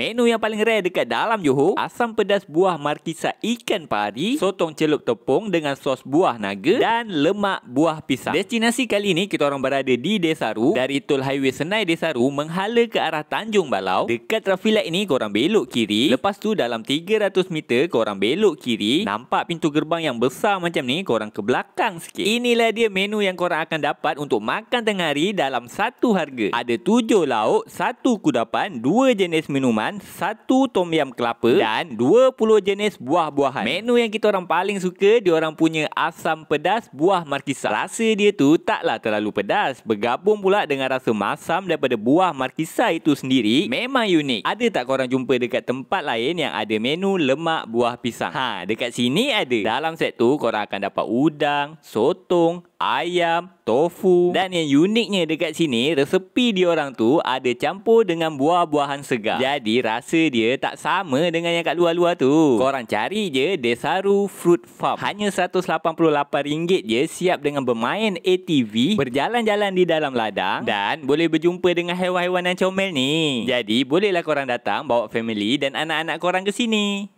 Menu yang paling rare dekat dalam Johor, asam pedas buah markisa ikan pari, sotong celup tepung dengan sos buah naga dan lemak buah pisang. Destinasi kali ni kita orang berada di Desaru. Dari Tol Highway Senai Desaru menghala ke arah Tanjung Balau. Dekat traffic light ni korang belok kiri. Lepas tu dalam 300 meter korang belok kiri. Nampak pintu gerbang yang besar macam ni, korang ke belakang sikit. Inilah dia menu yang korang akan dapat untuk makan tengah hari dalam satu harga. Ada 7 lauk, 1 kudapan, 2 jenis minuman, 1 tom yam kelapa dan 20 jenis buah-buahan. Menu yang kita orang paling suka, dia orang punya asam pedas buah markisa. Rasa dia tu taklah terlalu pedas. Bergabung pula dengan rasa masam daripada buah markisa itu sendiri. Memang unik. Ada tak korang jumpa dekat tempat lain yang ada menu lemak buah pisang? Dekat sini ada. Dalam set tu korang akan dapat udang, sotong, ayam, tofu dan yang uniknya dekat sini resepi diorang tu ada campur dengan buah-buahan segar. Jadi rasa dia tak sama dengan yang kat luar-luar tu. Korang cari je Desaru Fruit Farm. Hanya RM188 je siap dengan bermain ATV, berjalan-jalan di dalam ladang dan boleh berjumpa dengan haiwan-haiwan yang comel ni. Jadi bolehlah korang datang bawa family dan anak-anak korang ke sini.